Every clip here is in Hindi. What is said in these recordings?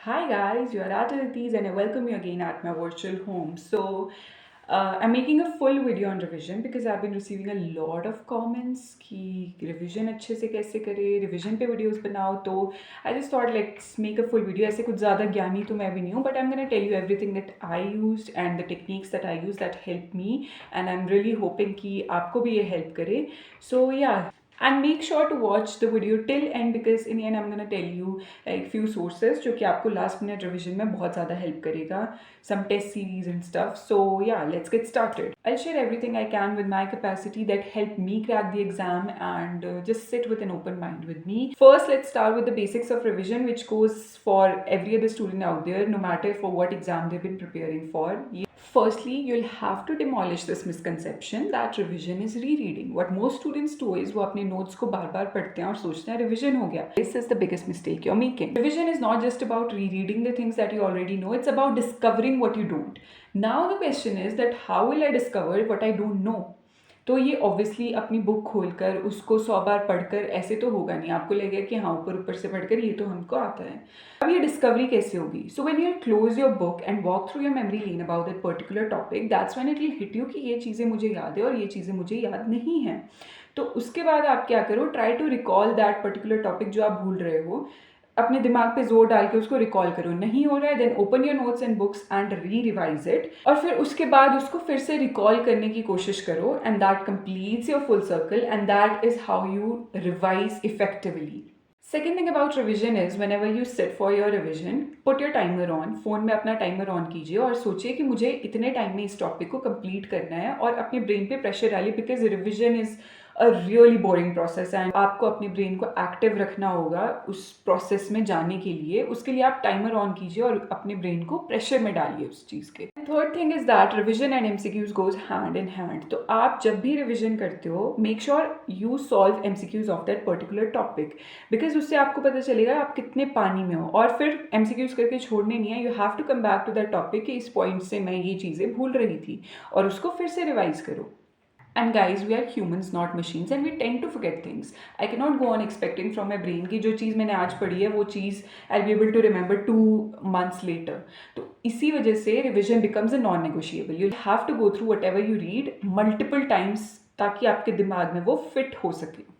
Hi guys, you are at Aditi's and I welcome you again at my virtual home. I'm making a full video on revision because I've been receiving a lot of comments कि revision अच्छे से कैसे करें, revision पे videos बनाओ तो I just thought let's make a full video. ऐसे कुछ ज़्यादा ज्ञानी तो मैं भी नहीं हूँ but I'm gonna tell you everything that I used and the techniques that I used that helped me and I'm really hoping कि आपको भी ये help करे. So yeah. And make sure to watch the video till end because in the end I'm gonna tell you like few sources जो कि आपको last minute revision में बहुत ज़्यादा help करेगा, some test series and stuff. So yeah, let's get started. I'll share everything I can with my capacity that helped me crack the exam and just sit with an open mind with me. First, let's start with the basics of revision, which goes for every other student out there, no matter for what exam they've been preparing for. Firstly, you'll have to demolish this misconception that revision is rereading. What most students do is वो अपने notes को बार बार पढ़ते हैं और सोचते हैं revision हो गया. This is the biggest mistake you're making. Revision is not just about rereading the things that you already know. It's about discovering what you don't. Now the question is that how will I discover what I don't know? तो ये ऑब्वियसली अपनी बुक खोलकर उसको 100 बार पढ़कर ऐसे तो होगा नहीं. आपको लगेगा कि हाँ ऊपर ऊपर से पढ़कर ये तो हमको आता है. अब ये डिस्कवरी कैसे होगी? So when you close your book and walk through your memory lane about that particular topic, that's when it will hit you कि ये चीज़ें मुझे याद है और ये चीज़ें मुझे याद नहीं हैं. तो उसके बाद आप क्या करो, try to recall that particular topic जो आप भूल रहे हो. अपने दिमाग पे जोर डाल के उसको रिकॉल करो. नहीं हो रहा है, then open your notes and books and revise it और फिर उसके बाद उसको फिर से रिकॉल करने की कोशिश करो and that completes your full circle and that is how you revise effectively. Second thing about revision is whenever you sit for your revision, put your timer on. Phone में अपना टाइमर ऑन कीजिए और सोचिए कि मुझे इतने टाइम में इस टॉपिक को कंप्लीट करना है और अपने ब्रेन पे प्रेशर डालिए because revision is a really boring process and आपको अपने ब्रेन को एक्टिव रखना होगा उस प्रोसेस में जाने के लिए. उसके लिए आप टाइमर ऑन कीजिए और अपने ब्रेन को प्रेशर में डालिए उस चीज़ के. Third thing is that revision and MCQs goes hand in hand. तो आप जब भी रिविजन करते हो make sure you solve MCQs of that particular topic because उससे आपको पता चलेगा आप कितने पानी में हो. और फिर एमसीक्यूज करके छोड़ने नहीं है. You have to come back to that topic कि इस पॉइंट से मैं ये चीज़ें भूल रही थी और उसको फिर से रिवाइज करो. And guys, we are humans, not machines, and we tend to forget things. I cannot go on expecting from my brain कि जो चीज़ मैंने आज पढ़ी है वो चीज़ I'll be able to remember 2 months later. तो इसी वजह से revision becomes a non-negotiable. You'll have to go through whatever you read multiple times ताकि आपके दिमाग में वो fit हो सके.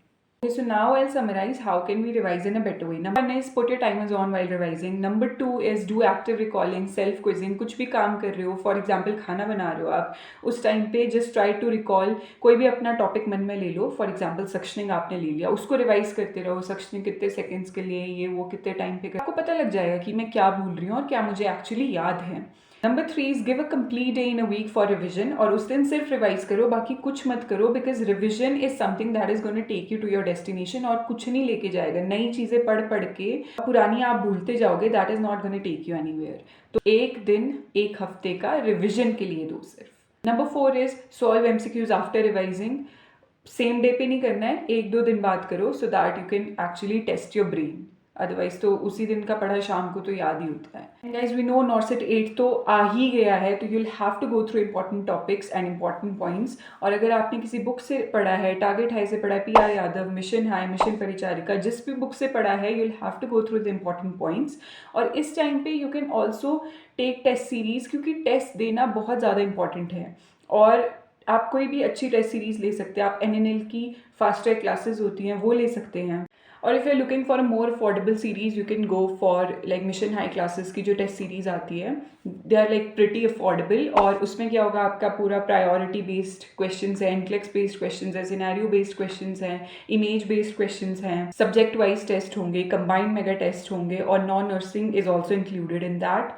Okay, so now I'll summarize how can we revise in a better way. Number 1 is put your timers on while revising. Number 2 is do active recalling, self quizzing. कुछ भी काम कर रहे हो, फॉर एग्जाम्पल खाना बना रहे हो आप, उस टाइम पे जस्ट ट्राई टू रिकॉल. कोई भी अपना टॉपिक मन में ले लो. फॉर एग्जाम्पल सक्शनिंग आपने ले लिया, उसको रिवाइज करते रहो. सक्शनिंग कितने सेकेंड्स के लिए, ये वो कितने टाइम पे आपको पता लग जाएगा कि मैं क्या भूल रही हूँ और क्या मुझे एक्चुअली याद है. Number 3 is give a complete day in a week for revision. और उस दिन सिर्फ रिवाइज करो, बाकी कुछ मत करो because revision is something that is gonna take you to your destination और कुछ नहीं लेके जाएगा. नई चीज़ें पढ़ पढ़ के पुरानी आप भूलते जाओगे. That is not gonna take you anywhere. तो एक दिन एक हफ्ते का रिविजन के लिए दो सिर्फ. Number 4 is solve MCQs after revising. Same day पे नहीं करना है, 1-2 दिन बाद करो so that you can actually test your brain. Otherwise तो उसी दिन का पढ़ा शाम को तो याद ही होता है. गाइज वी नो नॉर्सेट 8 तो आ ही गया है तो you'll have to go through important topics and important points. और अगर आपने किसी बुक से पढ़ा है, टारगेट हाई से पढ़ा है, P R. Yadav, mission high, mission Paricharika, जिस भी बुक से पढ़ा है you'll have to go through the important points. और इस टाइम पे you can also take test series क्योंकि टेस्ट देना बहुत ज़्यादा इंपॉर्टेंट है. और आप कोई भी अच्छी टेस्ट सीरीज़ ले सकते हैं. आप NNL की फास्ट ट्रैक क्लासेस होती हैं वो ले सकते हैं. और if you are looking for a more affordable series you can go for like mission high classes की जो टेस्ट सीरीज आती है. They are like pretty affordable और उसमें क्या होगा, आपका पूरा प्रायोरिटी बेस्ड क्वेश्चंस है, इंटेलेक्ट बेस्ड क्वेश्चंस है, सिनेरियो बेस्ड क्वेश्चंस हैं, इमेज बेस्ड क्वेश्चंस हैं, सब्जेक्ट वाइज टेस्ट होंगे, कंबाइंड मेगा टेस्ट होंगे और non nursing is also included in that.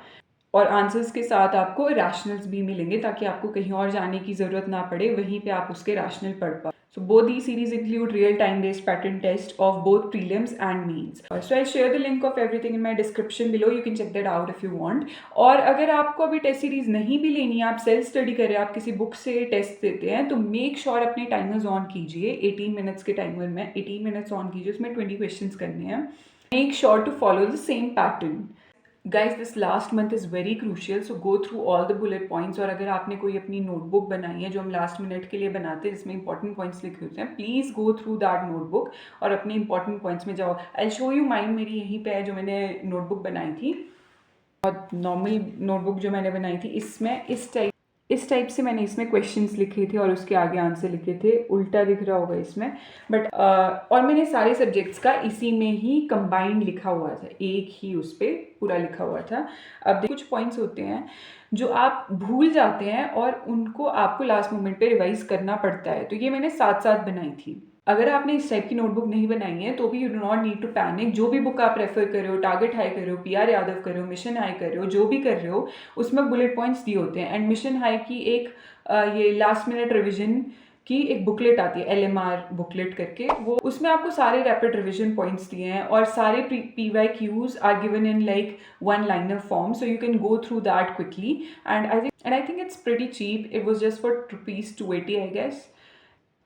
और आंसर्स के साथ आपको रैशनल्स भी मिलेंगे ताकि आपको कहीं और जाने की ज़रूरत ना पड़े, वहीं पे आप उसके रैशनल पढ़ पाओ. So both these series include real time based pattern test of both prelims and means. So I'll share the link of everything in my description below. You can check that out if you want. और अगर आपको अभी टेस्ट सीरीज नहीं भी लेनी है, आप सेल्फ स्टडी कर रहे हैं, आप किसी बुक से टेस्ट देते हैं, तो मेक श्योर अपने टाइमर्स ऑन कीजिए. 18 मिनट्स के टाइमर में 18 मिनट्स ऑन कीजिए, उसमें 20 क्वेश्चंस करने हैं. Make sure to follow the same pattern. Guys this last month is very crucial so go through all the bullet points. और अगर आपने कोई अपनी नोटबुक बनाई है जो हम लास्ट मिनट के लिए बनाते हैं जिसमें इंपॉर्टेंट पॉइंट्स लिखे होते हैं, please go through that notebook और अपने इंपॉर्टेंट पॉइंट्स में जाओ. आई शो यू माइन, मेरी यहीं पे है जो मैंने नोटबुक बनाई थी. बहुत नॉर्मल नोटबुक जो मैंने बनाई थी, इसमें इस टाइप से मैंने इसमें क्वेश्चंस लिखे थे और उसके आगे आंसर लिखे थे। उल्टा दिख रहा होगा इसमें, बट और मैंने सारे सब्जेक्ट्स का इसी में ही कंबाइंड लिखा हुआ था, एक ही उस पर पूरा लिखा हुआ था। अब कुछ पॉइंट्स होते हैं जो आप भूल जाते हैं और उनको आपको लास्ट मोमेंट पे रिवाइज करना पड़ता है, तो ये मैंने साथ साथ बनाई थी। अगर आपने इस टाइप की नोटबुक नहीं बनाई है तो भी you do not need to panic. जो भी बुक आप रेफर कर रहे हो, टारगेट हाई कर रहे हो, PR यादव कर रहे हो, मिशन हाई कर रहे हो, जो भी कर रहे हो, उसमें बुलेट पॉइंट्स दिए होते हैं। एंड मिशन हाई की एक ये लास्ट मिनट रिविजन की एक बुकलेट आती है, LMR बुकलेट करके, वो उसमें आपको सारे रैपिड रिविजन पॉइंट्स दिए हैं और सारे PYQs are given in like one liner form, so you can go through that quickly. And I think it's pretty cheap. It was just for ₹280 I guess.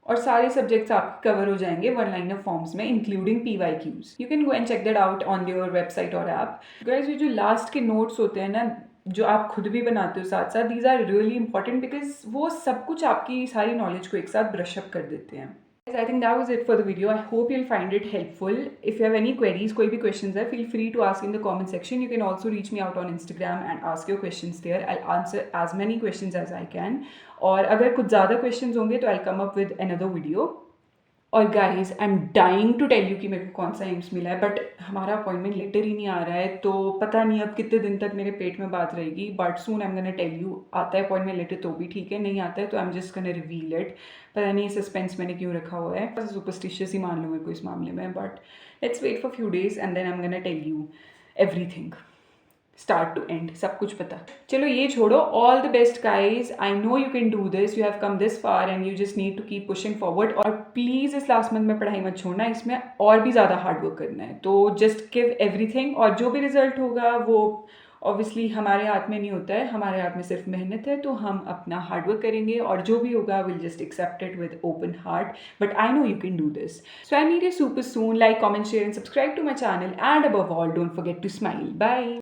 और सारे सब्जेक्ट्स आपके कवर हो जाएंगे वन लाइनर फॉर्म्स में, including PYQs. You can go and check that out on your website और ऐप. गाइस, ये जो लास्ट के नोट्स होते हैं ना, जो आप खुद भी बनाते हो साथ साथ, these are really important because वो सब कुछ आपकी सारी नॉलेज को एक साथ ब्रश अप कर देते हैं. I think that was it for the video. I hope you'll find it helpful. If you have any queries, कोई भी questions है, feel free to ask in the comment section. You can also reach me out on Instagram and ask your questions there. I'll answer as many questions as I can. और अगर कुछ ज़्यादा questions होंगे तो I'll come up with another video. और guys, I am dying to tell you कि मेरे को कौन सा एम्स मिला है, बट हमारा अपॉइंटमेंट लेटर ही नहीं आ रहा है, तो पता नहीं अब कितने दिन तक मेरे पेट में बात रहेगी. But soon I am gonna tell you. आता है अपॉइंटमेंट लेटर तो भी ठीक है, नहीं आता है तो I am just gonna reveal it. पता नहीं सस्पेंस मैंने क्यों रखा हुआ है, सुपरस्टिशियस ही मान लो मेरे को इस मामले में. But let's wait for few days and then I am gonna tell you everything, start to end, सब कुछ पता. चलो ये छोड़ो. All the best guys. I know you can do this. You have come this far and you just need to keep pushing forward. और प्लीज़ इस लास्ट मंथ में पढ़ाई मत छोड़ना, इसमें और भी ज़्यादा हार्ड वर्क करना है. तो जस्ट गिव एवरीथिंग, और जो भी रिजल्ट होगा वो ऑब्वियसली हमारे हाथ में नहीं होता है, हमारे हाथ में सिर्फ मेहनत है. तो हम अपना हार्ड वर्क करेंगे और जो भी होगा will just accept it with open heart. But I know you can do this. So I meet you super soon. Like, comment, share and subscribe to my channel, and above all don't forget to smile. Bye.